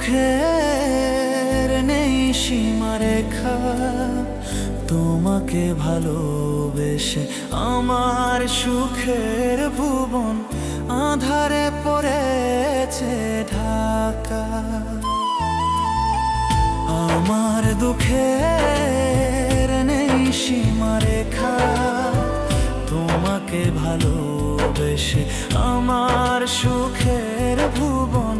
দুঃখের নেই সীমারেখা, তোমাকে ভালোবেসে আমার সুখের ভুবন আঁধারে পড়েছে ঢাকা। আমার দুঃখের নেই সীমারেখা, তোমাকে ভালোবেসে আমার সুখের ভুবন